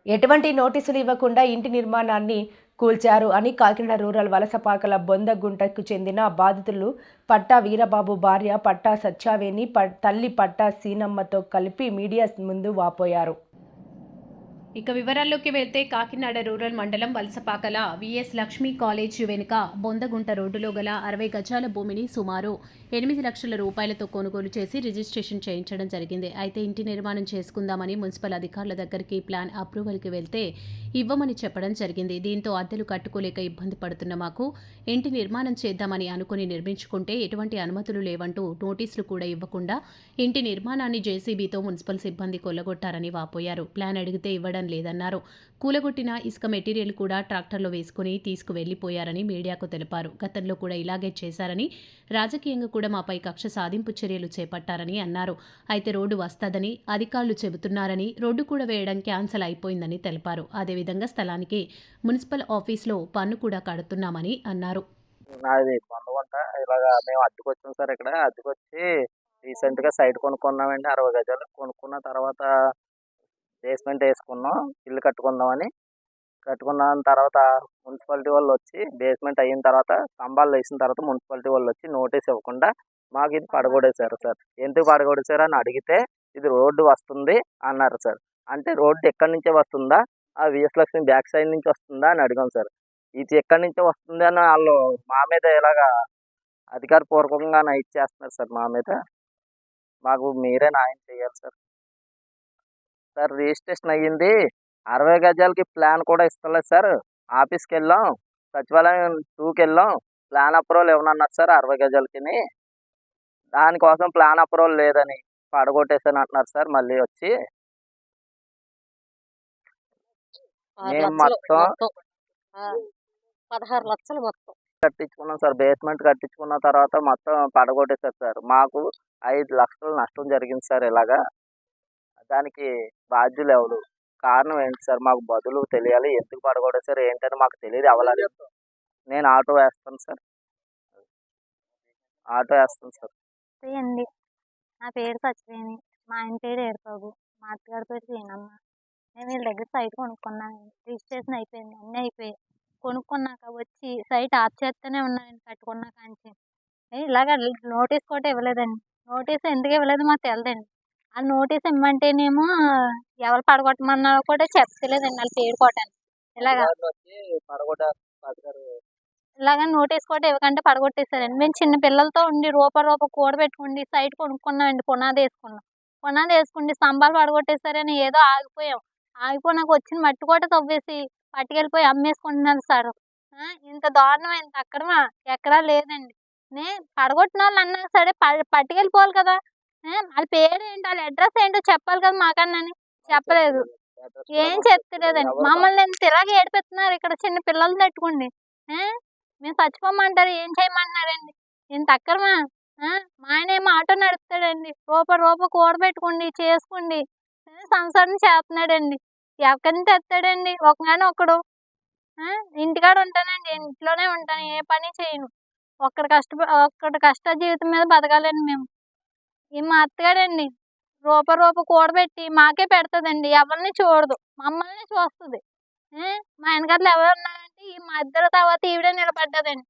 ఎటువంటి నోటీసులు ఇవ్వకుండా ఇంటి నిర్మాణాన్ని కూల్చారు అని కాకినాడ రూరల్ వలసపాకల బొందగుంటకు చెందిన బాధితులు పట్టా వీరబాబు భార్య పట్టా సత్యావేణి తల్లి పట్టా సీనమ్మతో కలిపి మీడియా ముందు వాపోయారు. ఇక వివరాల్లోకి వెళ్తే కాకినాడ రూరల్ మండలం వలసపాకల విఎస్ లక్ష్మీ కాలేజ్ వెనుక బొందగుంట రోడ్డులో గల 60 గజాల భూమిని సుమారు 8 లక్షల రూపాయలతో కొనుగోలు చేసి రిజిస్ట్రేషన్ చేయించడం జరిగింది. అయితే ఇంటి నిర్మాణం చేసుకుందామని మున్సిపల్ అధికారుల దగ్గరికి ప్లాన్ అప్రూవల్కి వెళ్తే ఇవ్వమని చెప్పడం జరిగింది. దీంతో అద్దెలు కట్టుకోలేక ఇబ్బంది పడుతున్న మాకు ఇంటి నిర్మాణం చేద్దామని అనుకుని నిర్మించుకుంటే ఎటువంటి అనుమతులు లేవంటూ నోటీసులు కూడా ఇవ్వకుండా ఇంటి నిర్మాణాన్ని జేసీబీతో మున్సిపల్ సిబ్బంది కొల్లగొట్టారని వాపోయారు. ప్లాన్ అడిగితే ఇవ్వడం లేదన్నారు. కూలగొట్టిన ఇసుక మెటీరియల్ కూడా ట్రాక్టర్లో వేసుకుని తీసుకువెళ్లిపోయారని మీడియాకు తెలిపారు. గతంలో కూడా ఇలాగే చేశారని, రాజకీయంగా కూడా మాపై కక్ష సాధింపు చర్యలు చేపట్టారని అన్నారు. అయితే రోడ్డు వస్తాదని అధికారులు చెబుతున్నారని, రోడ్డు కూడా వేయడం క్యాన్సల్ అయిపోయిందని తెలిపారు. అదేవిధంగా స్థలానికి మున్సిపల్ ఆఫీస్లో పన్ను కూడా కడుతున్నామని అన్నారు. నాది బొందగుంట. మేము అద్దెకొచ్చాం సార్. ఇక్కడ అద్దెకొచ్చి రీసెంట్గా సైట్ కొనుక్కున్నామండి. 60 గజాలు కొనుక్కున్న తర్వాత బేస్మెంట్ వేసుకున్నాం, ఇల్లు కట్టుకుందామని. కట్టుకున్న తర్వాత మున్సిపాలిటీ వాళ్ళు వచ్చి బేస్మెంట్ అయిన తర్వాత స్తంభాలు వేసిన తర్వాత మున్సిపాలిటీ వాళ్ళు వచ్చి నోటీస్ ఇవ్వకుండా మాకు ఇది పడగొడేశారు సార్. ఎందుకు పడగొడేశారు అని అడిగితే ఇది రోడ్డు వస్తుంది అన్నారు సార్. అంటే రోడ్డు ఎక్కడి నుంచే వస్తుందా, ఆ విఎస్ లక్ష్మి బ్యాక్ సైడ్ నుంచి వస్తుందా అని అడిగాం సార్. ఇది ఎక్కడి నుంచే వస్తుంది అని వాళ్ళు మా మీద ఇలాగా అధికారపూర్వకంగా ఇచ్చేస్తున్నారు సార్. మా మీద మాకు మీరే న్యాయం చేయాలి సార్. సార్ రిజిస్ట్రేషన్ అయ్యింది, 60 గజాలకి ప్లాన్ కూడా ఇస్తలేదు సార్. ఆఫీస్కి వెళ్ళాం, సచివాలయం 2కి వెళ్ళాం, ప్లాన్ అప్రూవల్ ఇవ్వనన్నారు సార్ 60 గజాలకి. దానికోసం ప్లాన్ అప్రూవల్ లేదని పడగొట్టేసాను అంటున్నారు సార్. మళ్ళీ వచ్చి మేము మొత్తం 16 లక్షలు మొత్తం కట్టించుకున్నాం సార్. బేస్మెంట్ కట్టించుకున్న తర్వాత మొత్తం పడగొట్టేశారు సార్. మాకు 5 లక్షలు నష్టం జరిగింది సార్. ఇలాగా దానికి బాధ్యులు ఎవరు, కారణం ఏంటి సార్? మాకు బదులు తెలియాలి. ఎందుకు పడగొట్టేశారు ఏంటని మాకు తెలియదు. అవ్వలేదు. నేను ఆటో వేస్తాను సార్. ఆటో వేస్తాను సార్. అండి, నా పేరు సత్యవేణి, మా ఆయన పేరు ఏడుబాబు, మా అత్తగారి పేరు సీనమ్మ. నేను వీళ్ళ దగ్గర సైట్ కొనుక్కున్నాను. రిజిస్ట్రేషన్ అయిపోయింది, అన్నీ అయిపోయాయి. కొనుక్కున్నాక వచ్చి సైట్ ఆఫ్ చేస్తూనే ఉన్నానండి కట్టుకున్నాక నుంచి. ఇలాగ నోటీస్ కూడా ఇవ్వలేదండి. నోటీస్ ఎందుకు ఇవ్వలేదు మాకు తెలదండి. ఆ నోటీస్ ఇమ్మంటేనేమో ఎవరు పడగొట్టమన్నారో కూడా చెప్పలేదండి. వాళ్ళ పేరు కొట్టాను ఇలాగ నోటీస్ కూడా ఇవ్వకంటే పడగొట్టేశారండి. మేము చిన్న పిల్లలతో ఉండి రూపాయి కూడబెట్టుకుండి సైట్ కొనుక్కున్నామండి. పునాది వేసుకున్నాం. పునాది వేసుకుండి స్తంభాలు పడగొట్టేశారని ఏదో ఆగిపోయాం. ఆగిపోయినాక వచ్చిన మట్టి కూడా తవ్వేసి పట్టుకెళ్ళిపోయి అమ్మేసుకుంటున్నారు సార్. ఇంత దారుణం, ఇంత అక్రమా ఎక్కడా లేదండి. పడగొట్టిన వాళ్ళు అన్నా సరే పట్టుకెళ్ళిపోవాలి కదా. వాళ్ళ పేరు ఏంటి, వాళ్ళ అడ్రస్ ఏంటో చెప్పాలి కదా మాకన్నాని. చెప్పలేదు, ఏం చెప్తలేదండి. మమ్మల్ని ఇంత ఇలాగే ఏడిపిస్తున్నారు. ఇక్కడ చిన్న పిల్లలు తట్టుకోండి. మేము చచ్చిపోమంటారు, ఏం చేయమంటున్నారండి? ఇంత అక్రమా? మా ఆయన ఏమో ఆటో నడుపుతాడండి. రూపాయి కూడబెట్టుకోండి చేసుకోండి సంసారం చేస్తున్నాడండి. ఎక్కడి నుంచి తెస్తాడండి? ఒకడు ఇంటికాడ ఉంటానండి, ఇంట్లోనే ఉంటాను, ఏ పని చేయను. ఒక్కడి కష్ట జీవితం మీద బతకాలండి మేము. ఈ మా అత్తగాడండి రూపాయి కూడబెట్టి మాకే పెడతదండి. ఎవరిని చూడదు, మమ్మల్ని చూస్తుంది. మా వెనకాతలు ఎవరు ఉన్నారంటే ఈ మా ఇద్దరు తర్వాత ఈవిడే నిలబడ్డదండి.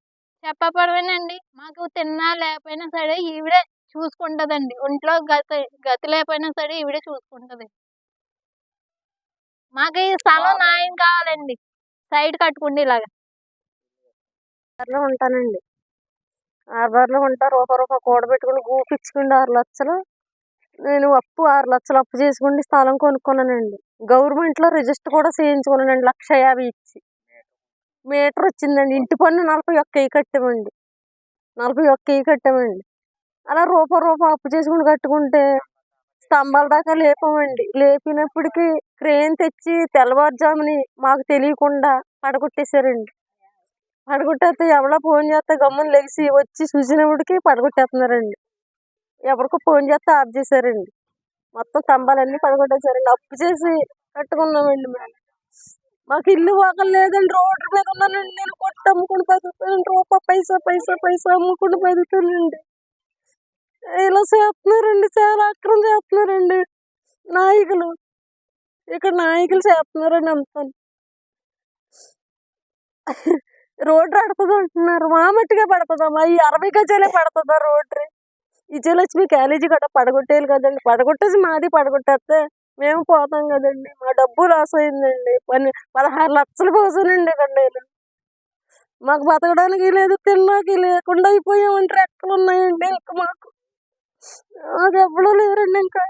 చెప్పపడవేనండి, మాకు తిన్నా లేకపోయినా సరే ఈవిడే చూసుకుంటుందండి. ఒంట్లో గతి లేకపోయినా సరే ఈవిడే చూసుకుంటుంది. మాకు ఈ స్థలం న్యాయం కావాలండి. సైడ్ కట్టుకోండి. ఇలాగా ఉంటానండి, ఆర్బార్లో ఉంటా. రూపాయి కూడబెట్టుకుని గూపిచ్చుకుండి 6 లక్షలు. నేను 6 లక్షలు అప్పు చేసుకుని స్థలం కొనుక్కున్నానండి. గవర్నమెంట్లో రిజిస్టర్ కూడా చేయించుకున్నానండి 1,50,000 ఇచ్చి. మీటర్ వచ్చిందండి. ఇంటి పన్ను 41,000 కట్టామండి. 41,000 కట్టామండి. అలా రూపాయి అప్పు చేసుకుని కట్టుకుంటే స్తంభాల దాకా లేపామండి. లేపినప్పటికీ క్రేన్ తెచ్చి తెల్లవారుజాముని మాకు తెలియకుండా పడగొట్టేశారండి. పడగొట్టేస్తే ఎవరో ఫోన్ చేస్తే గమ్మున లెగిసి వచ్చి చూసినప్పటికీ పడగొట్టేస్తున్నారండి. ఎవరికో ఫోన్ చేస్తే ఆఫ్ చేశారండి. మొత్తం స్తంభాలన్నీ పడగొట్టేశారండి. అప్పు చేసి కట్టుకున్నామండి మేము. మాకు ఇల్లు వాకలు లేదండి, రోడ్డు మీద ఉన్నానండి. నేను కొట్టి అమ్ముకుని బతుకుతానండి. రూపాయి పైసా అమ్ముకుని బతుకుతానండి. ఇలా చేస్తున్నారండి, చాలా అక్రమం చేస్తున్నారండి నాయకులు. ఇక్కడ నాయకులు చేస్తున్నారండి అంతా. రోడ్డు పడుతుంది అంటున్నారు, మా మట్టిగా పడుతుందమ్మా, ఈ 60 గజాలే పడుతుందా రోడ్డు? విజయలక్ష్మి కాలేజీ గట్రా పడగొట్టేయాలి కదండి, పడగొట్టేసి మాది పడగొట్టేస్తే మేము పోతాం కదండి. మా డబ్బు లాస్ అయిందండి, 16 లక్షలు పోసానండి ఇక్కడ నేను. మాకు బతకడానికి లేదు, తినడానికి లేకుండా అయిపోయామంటే రెక్కలు ఉన్నాయండి ఇంకా మాకు. మాకు ఎవ్వరూ లేరండి ఇంకా.